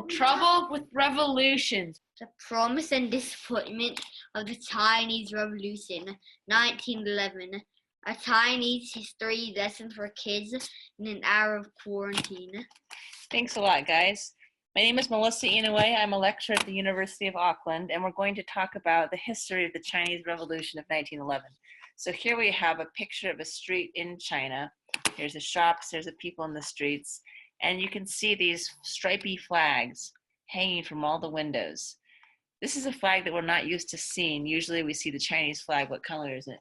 Trouble with revolutions. The promise and disappointment of the Chinese Revolution, 1911. A Chinese history lesson for kids in an hour of quarantine. Thanks a lot, guys. My name is Melissa Inouye. I'm a lecturer at the University of Auckland, and we're going to talk about the history of the Chinese Revolution of 1911. So here we have a picture of a street in China. Here's the shops, there's the people in the streets, and you can see these stripy flags hanging from all the windows. This is a flag that we're not used to seeing. Usually we see the Chinese flag. What color is it?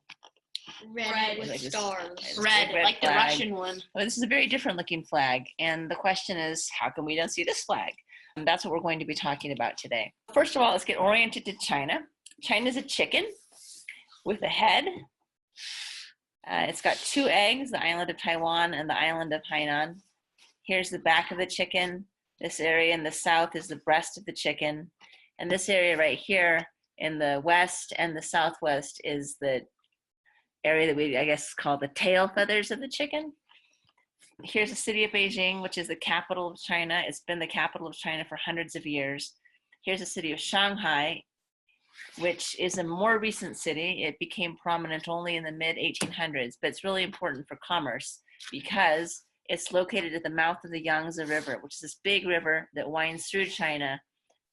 Red with like stars. Red, like the Russian one. Well, this is a very different looking flag, and the question is, how come we don't see this flag? And that's what we're going to be talking about today. First of all, let's get oriented to China. China's a chicken with a head. It's got two eggs, the island of Taiwan and the island of Hainan. Here's the back of the chicken. This area in the south is the breast of the chicken. And this area right here in the west and the southwest is the area that we, I guess, call the tail feathers of the chicken. Here's the city of Beijing, which is the capital of China. It's been the capital of China for hundreds of years. Here's the city of Shanghai, which is a more recent city. It became prominent only in the mid-1800s, but it's really important for commerce because it's located at the mouth of the Yangtze River, which is this big river that winds through China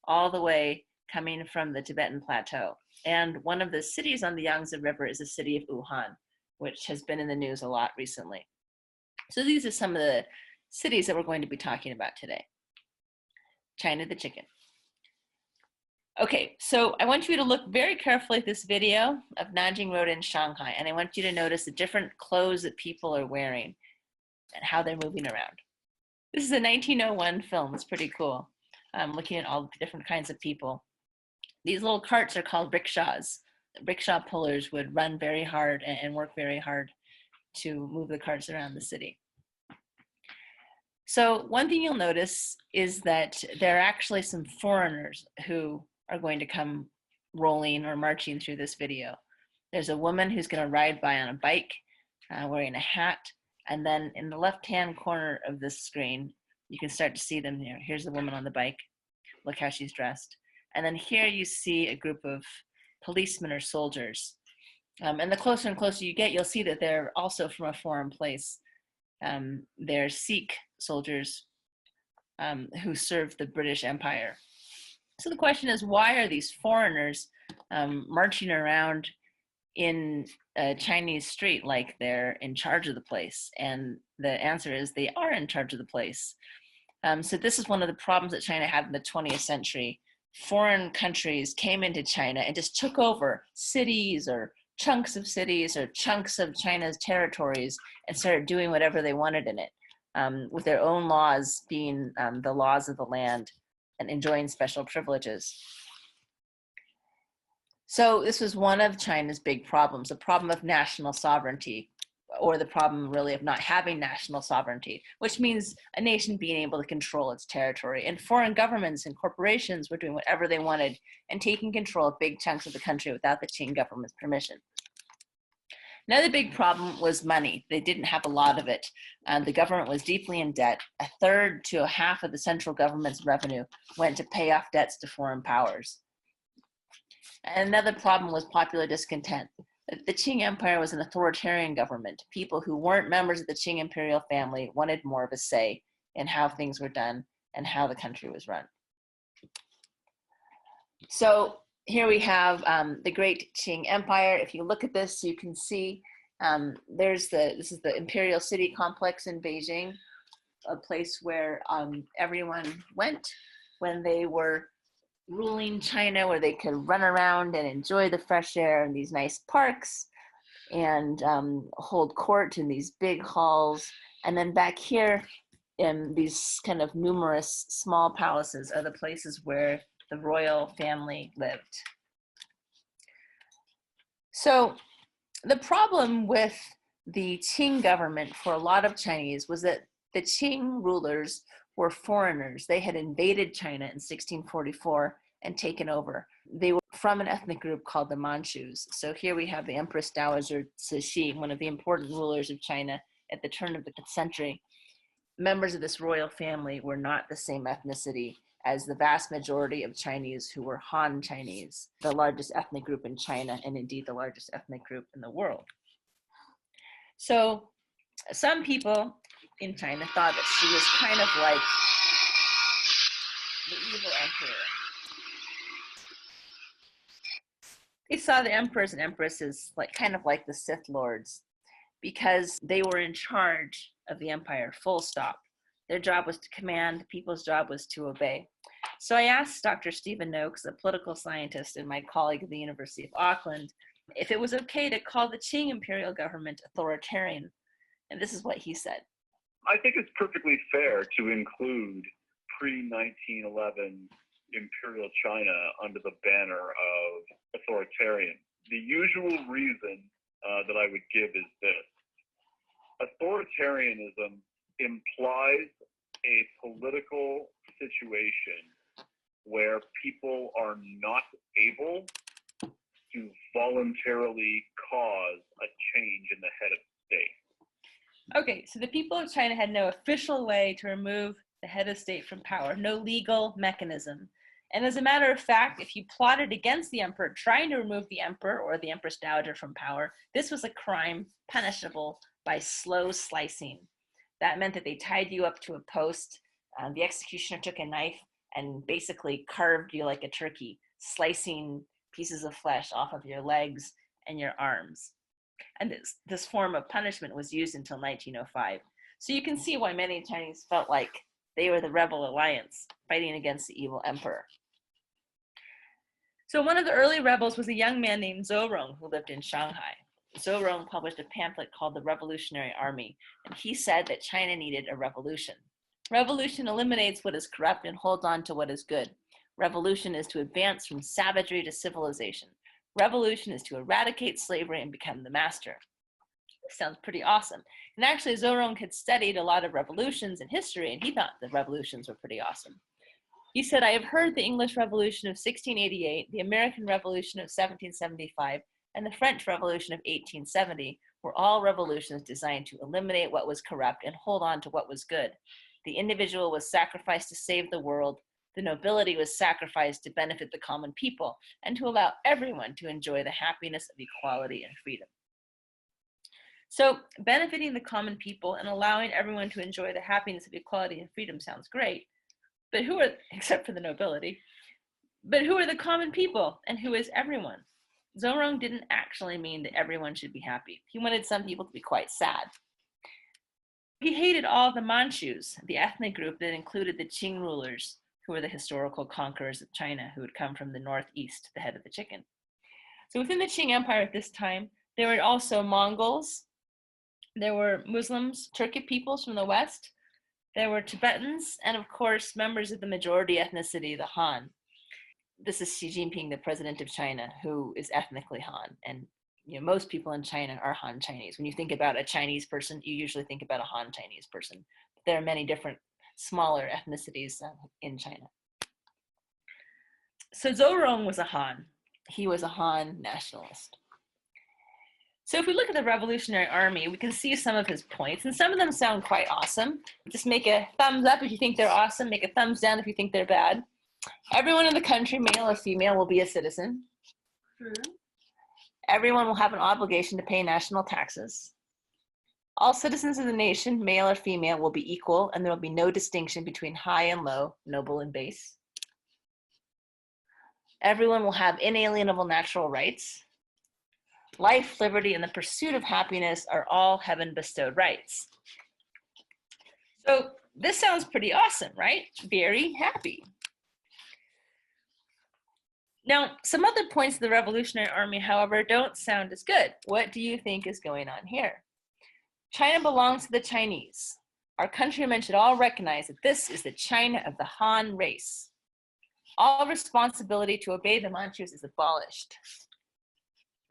all the way coming from the Tibetan Plateau. And one of the cities on the Yangtze River is the city of Wuhan, which has been in the news a lot recently. So these are some of the cities that we're going to be talking about today. China the chicken. Okay, so I want you to look very carefully at this video of Nanjing Road in Shanghai, and I want you to notice the different clothes that people are wearing and how they're moving around. This is a 1901 film. It's pretty cool. Looking at all the different kinds of people. These little carts are called rickshaws. Rickshaw pullers would run very hard and work very hard to move the carts around the city. So one thing you'll notice is that there are actually some foreigners who are going to come rolling or marching through this video. There's a woman who's going to ride by on a bike wearing a hat, and then in the left-hand corner of this screen, you can start to see them here. Here's the woman on the bike. Look how she's dressed. And then here you see a group of policemen or soldiers. And the closer and closer you get, you'll see that they're also from a foreign place. They're Sikh soldiers who served the British Empire. So the question is, why are these foreigners marching around in a Chinese street like they're in charge of the place? And the answer is they are in charge of the place. So this is one of the problems that China had in the 20th century. Foreign countries came into China and just took over cities or chunks of cities or chunks of China's territories and started doing whatever they wanted in it, with their own laws being the laws of the land and enjoying special privileges. So this was one of China's big problems, the problem of national sovereignty, or the problem really of not having national sovereignty, which means a nation being able to control its territory. And foreign governments and corporations were doing whatever they wanted and taking control of big chunks of the country without the Qing government's permission. Another big problem was money. They didn't have a lot of it. The government was deeply in debt. A third to a half of the central government's revenue went to pay off debts to foreign powers. And another problem was popular discontent. The Qing Empire was an authoritarian government. People who weren't members of the Qing imperial family wanted more of a say in how things were done and how the country was run. So here we have the great Qing Empire. If you look at this, you can see this is the imperial city complex in Beijing, a place where everyone went when they were ruling China, where they could run around and enjoy the fresh air in these nice parks and hold court in these big halls. And then back here in these kind of numerous small palaces are the places where the royal family lived. So the problem with the Qing government for a lot of Chinese was that the Qing rulers were foreigners. They had invaded China in 1644 and taken over. They were from an ethnic group called the Manchus. So here we have the Empress Dowager Cixi, one of the important rulers of China at the turn of the century. Members of this royal family were not the same ethnicity as the vast majority of Chinese who were Han Chinese, the largest ethnic group in China, and indeed the largest ethnic group in the world. So some people in China thought that she was kind of like the evil emperor. They saw the emperors and empresses kind of like the Sith lords, because they were in charge of the empire, full stop. Their job was to command, the people's job was to obey. So I asked Dr. Stephen Noakes, a political scientist and my colleague at the University of Auckland, if it was okay to call the Qing imperial government authoritarian. And this is what he said. I think it's perfectly fair to include pre-1911 imperial China under the banner of authoritarian. The usual reason that I would give is this. Authoritarianism implies a political situation where people are not able to voluntarily cause a change in the head of state. Okay, so the people of China had no official way to remove the head of state from power, no legal mechanism. And as a matter of fact, if you plotted against the emperor, trying to remove the emperor or the empress dowager from power, this was a crime punishable by slow slicing. That meant that they tied you up to a post. The executioner took a knife and basically carved you like a turkey, slicing pieces of flesh off of your legs and your arms. And this form of punishment was used until 1905. So you can see why many Chinese felt like they were the rebel alliance fighting against the evil emperor. So one of the early rebels was a young man named Zhou Rong who lived in Shanghai. Zhou Rong published a pamphlet called The Revolutionary Army, and he said that China needed a revolution. Revolution eliminates what is corrupt and holds on to what is good. Revolution is to advance from savagery to civilization. Revolution is to eradicate slavery and become the master. Sounds pretty awesome. And actually, Zhou Rong had studied a lot of revolutions in history, and he thought the revolutions were pretty awesome. He said, I have heard the English Revolution of 1688, the American Revolution of 1775, and the French Revolution of 1870 were all revolutions designed to eliminate what was corrupt and hold on to what was good. The individual was sacrificed to save the world. The nobility was sacrificed to benefit the common people and to allow everyone to enjoy the happiness of equality and freedom. So benefiting the common people and allowing everyone to enjoy the happiness of equality and freedom sounds great, but who are, except for the nobility, but who are the common people and who is everyone? Zhou Rong didn't actually mean that everyone should be happy. He wanted some people to be quite sad. He hated all the Manchus, the ethnic group that included the Qing rulers, who were the historical conquerors of China, who had come from the northeast, the head of the chicken. So within the Qing Empire at this time, there were also Mongols, there were Muslims, Turkic peoples from the west, there were Tibetans, and of course, members of the majority ethnicity, the Han. This is Xi Jinping, the president of China, who is ethnically Han. And most people in China are Han Chinese. When you think about a Chinese person, you usually think about a Han Chinese person. But there are many different smaller ethnicities in China. So Zhou Rong was a Han. He was a Han nationalist. So if we look at the Revolutionary Army, we can see some of his points, and some of them sound quite awesome. Just make a thumbs up if you think they're awesome, make a thumbs down if you think they're bad. Everyone in the country, male or female, will be a citizen. Everyone will have an obligation to pay national taxes. All citizens of the nation, male or female, will be equal, and there will be no distinction between high and low, noble and base. Everyone will have inalienable natural rights. Life, liberty, and the pursuit of happiness are all heaven-bestowed rights. So this sounds pretty awesome, right? Very happy. Now, some other points of the Revolutionary Army, however, don't sound as good. What do you think is going on here? China belongs to the Chinese. Our countrymen should all recognize that this is the China of the Han race. All responsibility to obey the Manchus is abolished.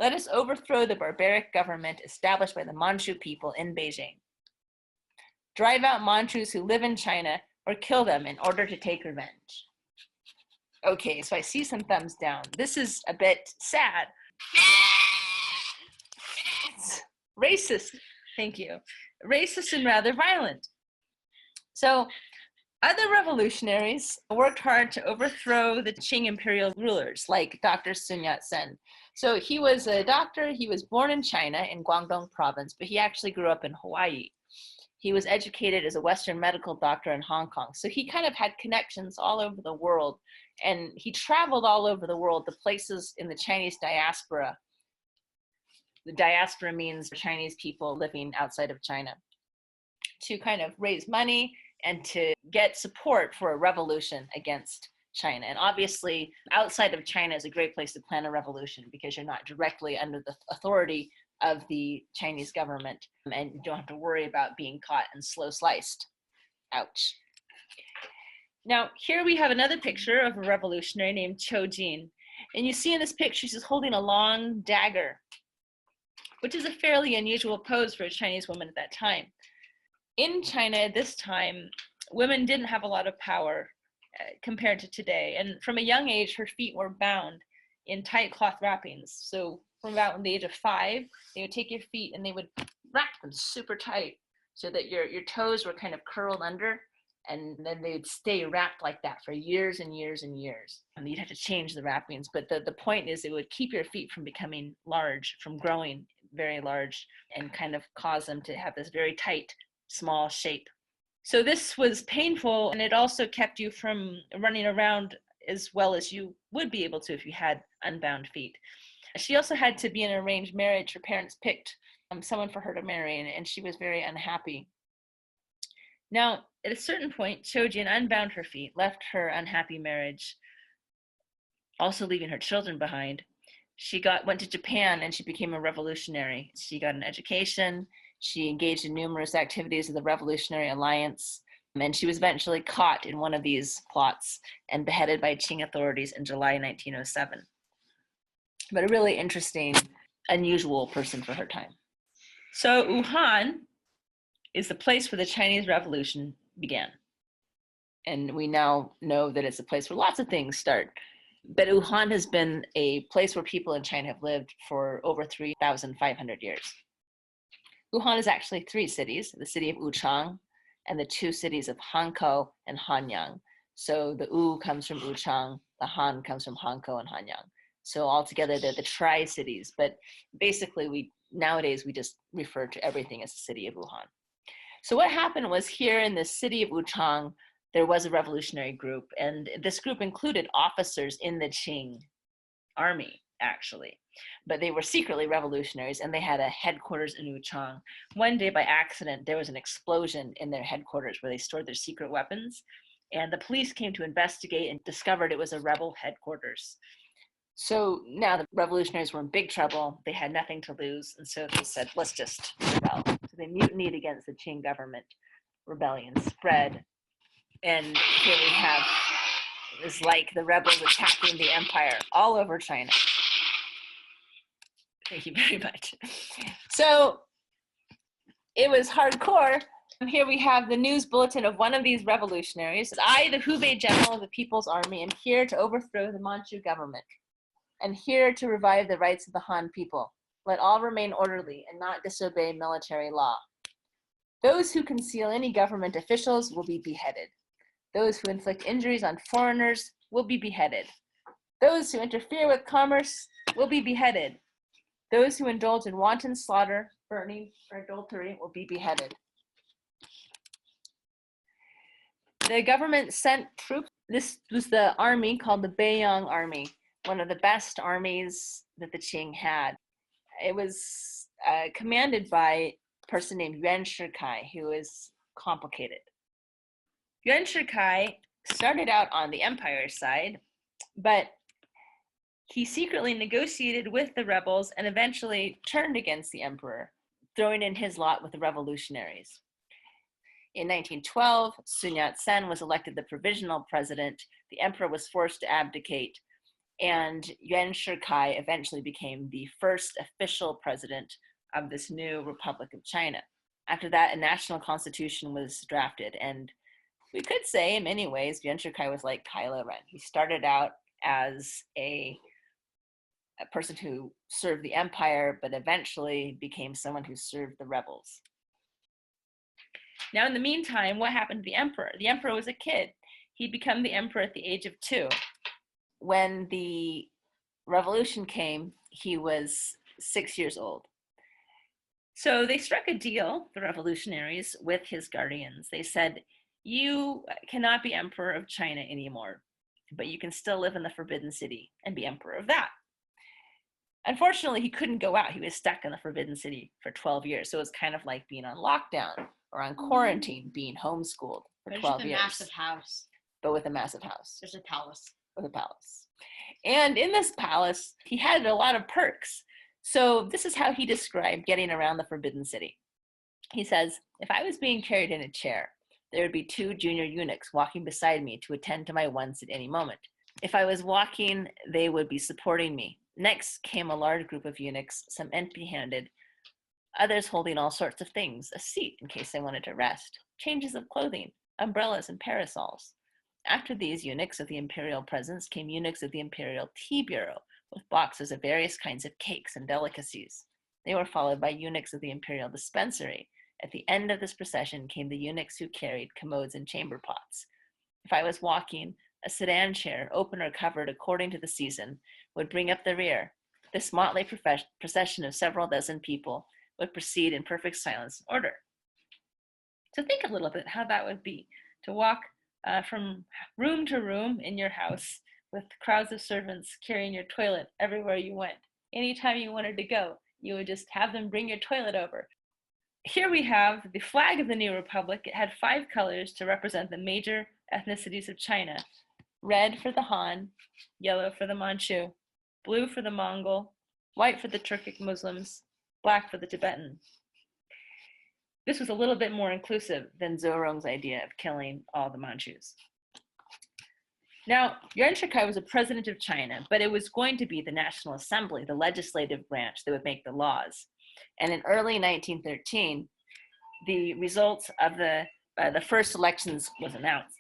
Let us overthrow the barbaric government established by the Manchu people in Beijing. Drive out Manchus who live in China or kill them in order to take revenge. Okay, so I see some thumbs down. This is a bit sad. It's racist, thank you. Racist and rather violent. So Other revolutionaries worked hard to overthrow the Qing imperial rulers, like Dr. Sun Yat-sen. So he was a doctor. He was born in China, in Guangdong province, but he actually grew up in Hawaii. He was educated as a Western medical doctor in Hong Kong. So he kind of had connections all over the world. And he traveled all over the world, the places in the Chinese diaspora. The diaspora means Chinese people living outside of China, to kind of raise money and to get support for a revolution against China. And obviously, outside of China is a great place to plan a revolution because you're not directly under the authority of the Chinese government and you don't have to worry about being caught and slow sliced. Ouch. Now, here we have another picture of a revolutionary named Qiu Jin. And you see in this picture, she's holding a long dagger, which is a fairly unusual pose for a Chinese woman at that time. In China at this time, women didn't have a lot of power compared to today. And from a young age, her feet were bound in tight cloth wrappings. So from about the age of 5, they would take your feet and they would wrap them super tight so that your toes were kind of curled under, and then they would stay wrapped like that for years and years and years. And you'd have to change the wrappings. But the point is it would keep your feet from becoming large, from growing very large, and kind of cause them to have this very tight, small shape. So this was painful, and it also kept you from running around as well as you would be able to if you had unbound feet. She also had to be in an arranged marriage. Her parents picked someone for her to marry, and she was very unhappy. Now, at a certain point, Qiu Jin unbound her feet, left her unhappy marriage, also leaving her children behind. She went to Japan and she became a revolutionary. She got an education. She engaged in numerous activities of the Revolutionary Alliance, and she was eventually caught in one of these plots and beheaded by Qing authorities in July 1907. But a really interesting, unusual person for her time. So Wuhan is the place where the Chinese Revolution began. And we now know that it's a place where lots of things start. But Wuhan has been a place where people in China have lived for over 3,500 years. Wuhan is actually 3 cities, the city of Wuchang and the 2 cities of Hankou and Hanyang. So the Wu comes from Wuchang, the Han comes from Hankou and Hanyang. So altogether, they're the tri-cities. But basically, nowadays, we just refer to everything as the city of Wuhan. So what happened was here in the city of Wuchang, there was a revolutionary group. And this group included officers in the Qing army, actually. But they were secretly revolutionaries, and they had a headquarters in Wuchang. One day, by accident, there was an explosion in their headquarters where they stored their secret weapons. And the police came to investigate and discovered it was a rebel headquarters. So now the revolutionaries were in big trouble. They had nothing to lose. And so they said, let's just rebel. So they mutinied against the Qing government. Rebellion spread. And here we have, it was like the rebels attacking the empire all over China. Thank you very much. So it was hardcore. Here we have the news bulletin of one of these revolutionaries. I, the Hubei general of the People's Army, am here to overthrow the Manchu government and here to revive the rights of the Han people. Let all remain orderly and not disobey military law. Those who conceal any government officials will be beheaded. Those who inflict injuries on foreigners will be beheaded. Those who interfere with commerce will be beheaded. Those who indulge in wanton slaughter, burning, or adultery will be beheaded. The government sent troops. This was the army called the Beiyang Army, one of the best armies that the Qing had. It was commanded by a person named Yuan Shikai, who is complicated. Yuan Shikai started out on the empire side, but he secretly negotiated with the rebels and eventually turned against the emperor, throwing in his lot with the revolutionaries. In 1912, Sun Yat-sen was elected the provisional president. The emperor was forced to abdicate, and Yuan Shikai eventually became the first official president of this new Republic of China. After that, a national constitution was drafted, and we could say in many ways Yuan Shikai was like Kylo Ren. He started out as a person who served the empire, but eventually became someone who served the rebels. Now, in the meantime, what happened to the emperor? The emperor was a kid. He'd become the emperor at the age of 2. When the revolution came, he was 6 years old. So they struck a deal, the revolutionaries, with his guardians. They said, you cannot be emperor of China anymore, but you can still live in the Forbidden City and be emperor of that. Unfortunately, he couldn't go out. He was stuck in the Forbidden City for 12 years. So it was kind of like being on lockdown or on quarantine, being homeschooled for 12 years. With a massive house. But with a massive house. There's a palace. With a palace. And in this palace, he had a lot of perks. So this is how he described getting around the Forbidden City. He says, if I was being carried in a chair, there would be 2 junior eunuchs walking beside me to attend to my wants at any moment. If I was walking, they would be supporting me. Next came a large group of eunuchs, some empty-handed, others holding all sorts of things, a seat in case they wanted to rest, changes of clothing, umbrellas and parasols. After these eunuchs of the imperial presence came eunuchs of the imperial tea bureau, with boxes of various kinds of cakes and delicacies. They were followed by eunuchs of the imperial dispensary. At the end of this procession came the eunuchs who carried commodes and chamber pots. If I was walking, a sedan chair, open or covered according to the season, would bring up the rear. This motley procession of several dozen people would proceed in perfect silence and order. So think a little bit how that would be, to walk from room to room in your house with crowds of servants carrying your toilet everywhere you went. Anytime you wanted to go, you would just have them bring your toilet over. Here we have the flag of the new republic. It had 5 colors to represent the major ethnicities of China. Red for the Han, yellow for the Manchu, blue for the Mongol, white for the Turkic Muslims, black for the Tibetan. This was a little bit more inclusive than Zhou Rong's idea of killing all the Manchus. Now, Yuan Shikai was a president of China, but it was going to be the National Assembly, the legislative branch, that would make the laws. And in early 1913, the results of the first elections was announced.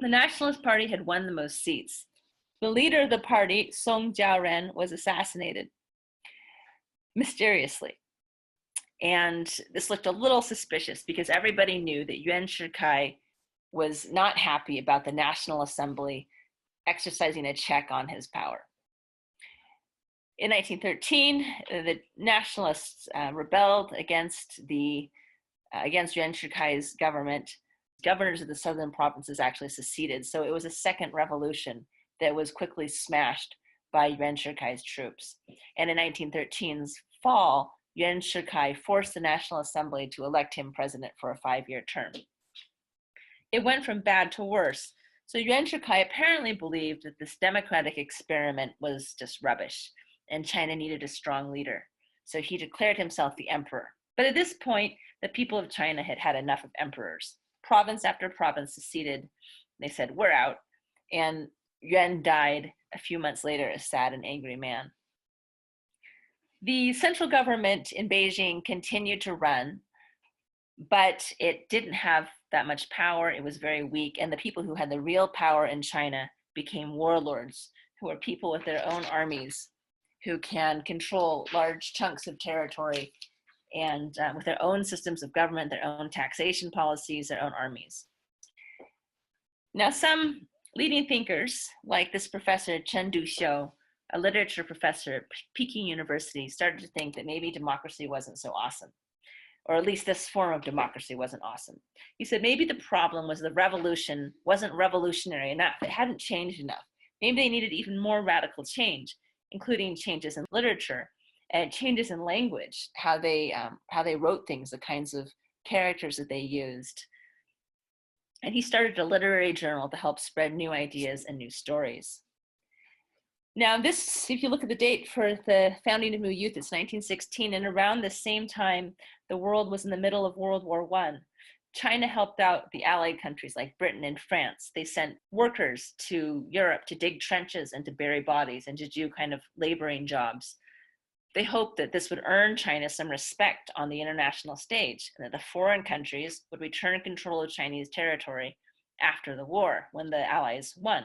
The Nationalist Party had won the most seats. The leader of the party, Song Jiaoren, was assassinated mysteriously. And this looked a little suspicious because everybody knew that Yuan Shikai was not happy about the National Assembly exercising a check on his power. In 1913, the nationalists rebelled against Yuan Shikai's government. Governors of the southern provinces actually seceded, so it was a second revolution that was quickly smashed by Yuan Shikai's troops. And in 1913's fall, Yuan Shikai forced the National Assembly to elect him president for a 5-year term. It went from bad to worse. So Yuan Shikai apparently believed that this democratic experiment was just rubbish, and China needed a strong leader. So he declared himself the emperor. But at this point, the people of China had had enough of emperors. Province after province seceded. They said, we're out. And Yuan died a few months later, a sad and angry man. The central government in Beijing continued to run, but it didn't have that much power. It was very weak. And the people who had the real power in China became warlords, who are people with their own armies, who can control large chunks of territory and with their own systems of government, their own taxation policies, their own armies. Now, some leading thinkers, like this professor Chen Duxiu, a literature professor at Peking University, started to think that maybe democracy wasn't so awesome, or at least this form of democracy wasn't awesome. He said maybe the problem was the revolution wasn't revolutionary enough. It hadn't changed enough. Maybe they needed even more radical change, including changes in literature and changes in language, how they wrote things, the kinds of characters that they used. And he started a literary journal to help spread new ideas and new stories. Now this, if you look at the date for the founding of New Youth, it's 1916, and around the same time, the world was in the middle of World War I. China helped out the Allied countries like Britain and France. They sent workers to Europe to dig trenches and to bury bodies and to do kind of laboring jobs. They hoped that this would earn China some respect on the international stage, and that the foreign countries would return control of Chinese territory after the war, when the Allies won.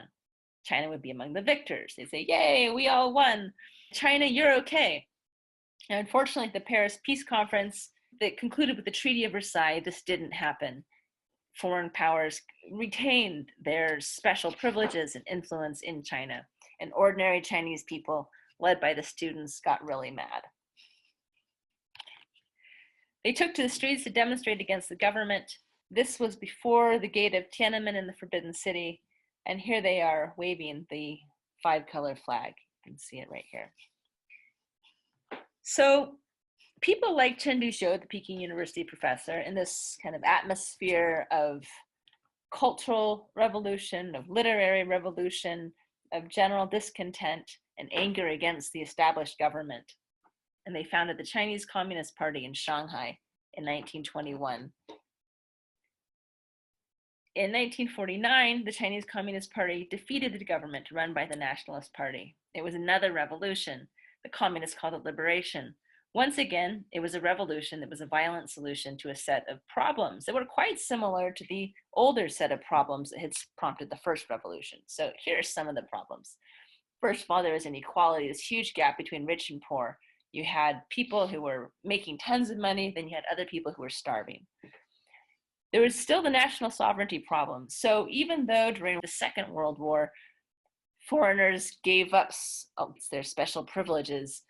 China would be among the victors. They'd say, yay, we all won. China, you're okay. And unfortunately, at the Paris Peace Conference, that concluded with the Treaty of Versailles, this didn't happen. Foreign powers retained their special privileges and influence in China, and ordinary Chinese people, led by the students, got really mad. They took to the streets to demonstrate against the government. This was before the gate of Tiananmen in the Forbidden City, and here they are waving the 5-color flag. You can see it right here. So people like Chen Duxiu, the Peking University professor, in this kind of atmosphere of cultural revolution, of literary revolution, of general discontent and anger against the established government. And they founded the Chinese Communist Party in Shanghai in 1921. In 1949, the Chinese Communist Party defeated the government run by the Nationalist Party. It was another revolution. The communists called it liberation. Once again, it was a revolution that was a violent solution to a set of problems that were quite similar to the older set of problems that had prompted the first revolution. So here are some of the problems. First of all, there was inequality, this huge gap between rich and poor. You had people who were making tons of money, then you had other people who were starving. There was still the national sovereignty problem. So even though during the Second World War, foreigners gave up their special privileges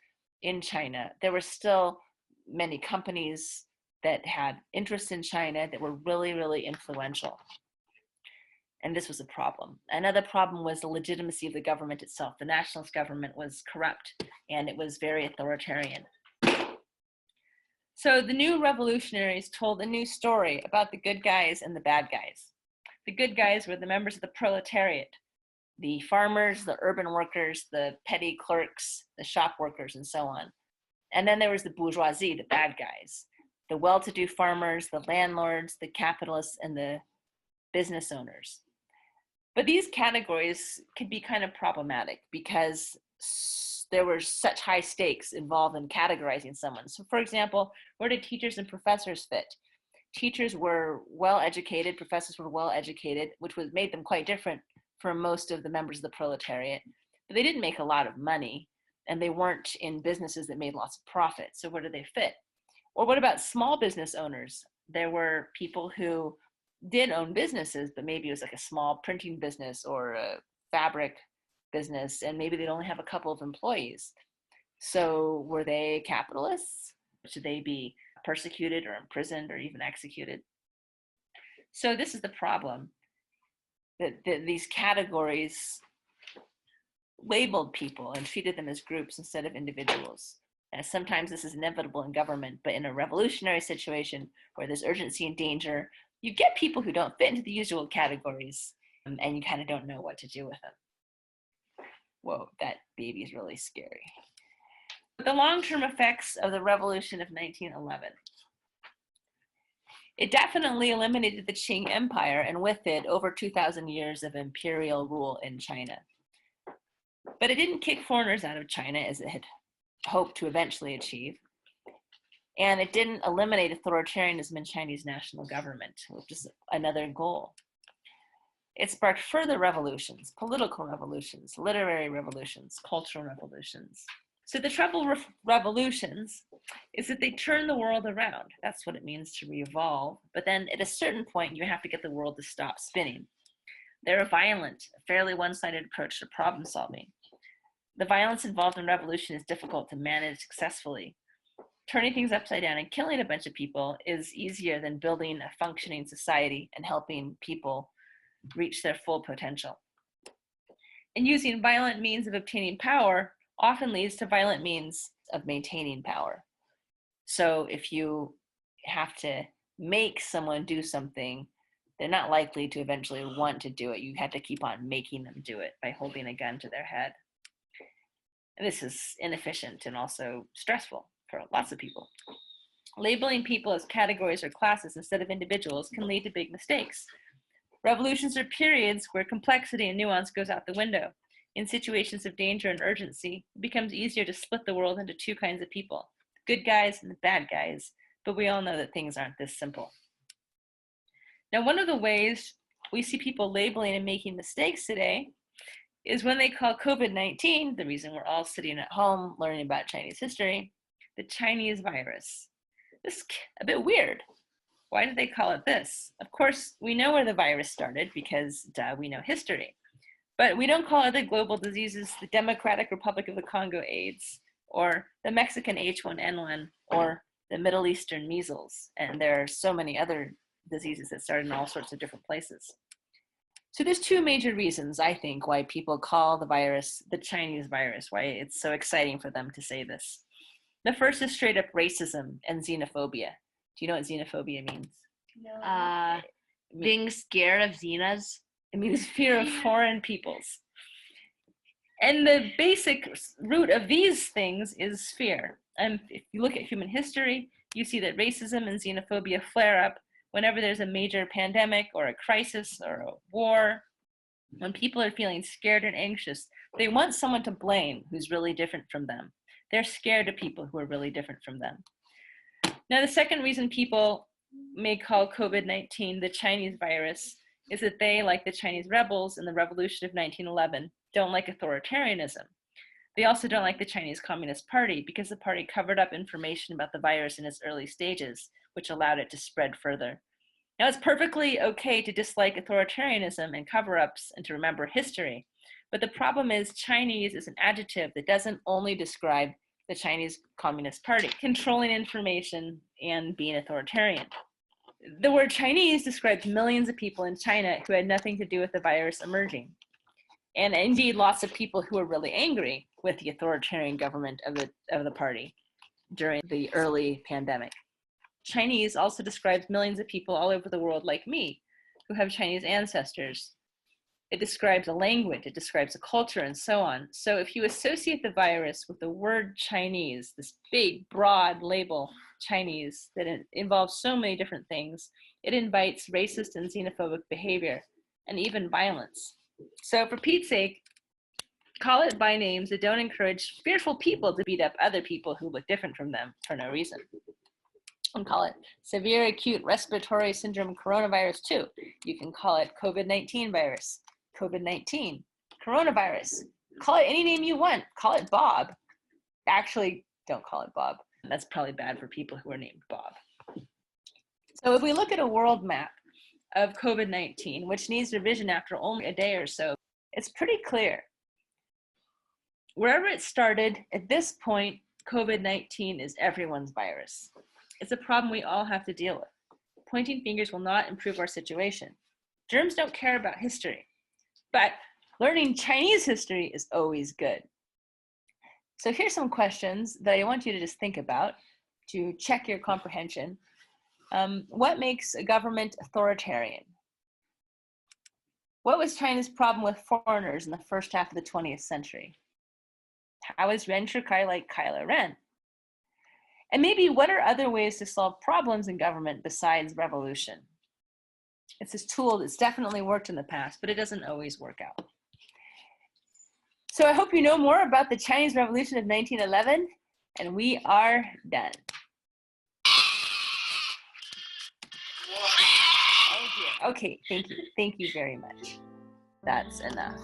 in China, there were still many companies that had interests in China that were really, really influential. And this was a problem. Another problem was the legitimacy of the government itself. The nationalist government was corrupt and it was very authoritarian. So the new revolutionaries told a new story about the good guys and the bad guys. The good guys were the members of the proletariat, the farmers, the urban workers, the petty clerks, the shop workers, and so on. And then there was the bourgeoisie, the bad guys, the well-to-do farmers, the landlords, the capitalists, and the business owners. But these categories could be kind of problematic because there were such high stakes involved in categorizing someone. So for example, where did teachers and professors fit? Teachers were well-educated, professors were well-educated, which made them quite different from most of the members of the proletariat. But they didn't make a lot of money, and they weren't in businesses that made lots of profit. So where do they fit? Or what about small business owners? There were people who did own businesses, but maybe it was like a small printing business or a fabric business, and maybe they'd only have a couple of employees. So were they capitalists? Should they be persecuted or imprisoned or even executed? So this is the problem, that these categories labeled people and treated them as groups instead of individuals. And sometimes this is inevitable in government, but in a revolutionary situation where there's urgency and danger, you get people who don't fit into the usual categories, and you kind of don't know what to do with them. Whoa, that baby is really scary. But the long-term effects of the revolution of 1911. It definitely eliminated the Qing Empire, and with it, over 2,000 years of imperial rule in China. But it didn't kick foreigners out of China as it had hoped to eventually achieve. And it didn't eliminate authoritarianism in Chinese national government, which is another goal. It sparked further revolutions, political revolutions, literary revolutions, cultural revolutions. So the trouble with revolutions is that they turn the world around. That's what it means to re-evolve. But then at a certain point, you have to get the world to stop spinning. They're a violent, fairly one-sided approach to problem solving. The violence involved in revolution is difficult to manage successfully. Turning things upside down and killing a bunch of people is easier than building a functioning society and helping people reach their full potential. And using violent means of obtaining power often leads to violent means of maintaining power. So if you have to make someone do something, they're not likely to eventually want to do it. You have to keep on making them do it by holding a gun to their head. And this is inefficient and also stressful for lots of people. Labeling people as categories or classes instead of individuals can lead to big mistakes. Revolutions are periods where complexity and nuance goes out the window. In situations of danger and urgency, it becomes easier to split the world into two kinds of people, the good guys and the bad guys, but we all know that things aren't this simple. Now, one of the ways we see people labeling and making mistakes today is when they call COVID-19, the reason we're all sitting at home learning about Chinese history, the Chinese virus. this is a bit weird. Why did they call it this? Of course, we know where the virus started because, duh, we know history. But we don't call other global diseases the Democratic Republic of the Congo AIDS, or the Mexican H1N1, or the Middle Eastern measles. And there are so many other diseases that started in all sorts of different places. So there's two major reasons, I think, why people call the virus the Chinese virus, why it's so exciting for them to say this. The first is straight up racism and xenophobia. Do you know what xenophobia means? No. Being scared of Xenas. It means fear of foreign peoples. And the basic root of these things is fear. And if you look at human history, you see that racism and xenophobia flare up whenever there's a major pandemic or a crisis or a war. When people are feeling scared and anxious, they want someone to blame who's really different from them. They're scared of people who are really different from them. Now, the second reason people may call COVID-19 the Chinese virus is that they, like the Chinese rebels in the revolution of 1911, don't like authoritarianism. They also don't like the Chinese Communist Party because the party covered up information about the virus in its early stages, which allowed it to spread further. Now, it's perfectly okay to dislike authoritarianism and cover-ups and to remember history, but the problem is Chinese is an adjective that doesn't only describe the Chinese Communist Party, controlling information and being authoritarian. The word Chinese describes millions of people in China who had nothing to do with the virus emerging. And indeed, lots of people who were really angry with the authoritarian government of the party during the early pandemic. Chinese also describes millions of people all over the world like me, who have Chinese ancestors. It describes a language, it describes a culture, and so on. So if you associate the virus with the word Chinese, this big, broad label, Chinese, that it involves so many different things, it invites racist and xenophobic behavior, and even violence. So for Pete's sake, call it by names that don't encourage fearful people to beat up other people who look different from them for no reason. And call it severe acute respiratory syndrome coronavirus 2. You can call it COVID-19 virus, COVID-19, coronavirus. Call it any name you want. Call it Bob. Actually, don't call it Bob. That's probably bad for people who are named Bob. So if we look at a world map of COVID-19, which needs revision after only a day or so, it's pretty clear. Wherever it started, at this point, COVID-19 is everyone's virus. It's a problem we all have to deal with. Pointing fingers will not improve our situation. Germs don't care about history, but learning Chinese history is always good. So here's some questions that I want you to just think about to check your comprehension. What makes a government authoritarian? What was China's problem with foreigners in the first half of the 20th century? How is Ren Shikai like Kylo Ren? And maybe what are other ways to solve problems in government besides revolution? It's this tool that's definitely worked in the past, but it doesn't always work out. So I hope you know more about the Chinese Revolution of 1911, and we are done. Oh dear. Okay, thank you. Thank you very much. That's enough.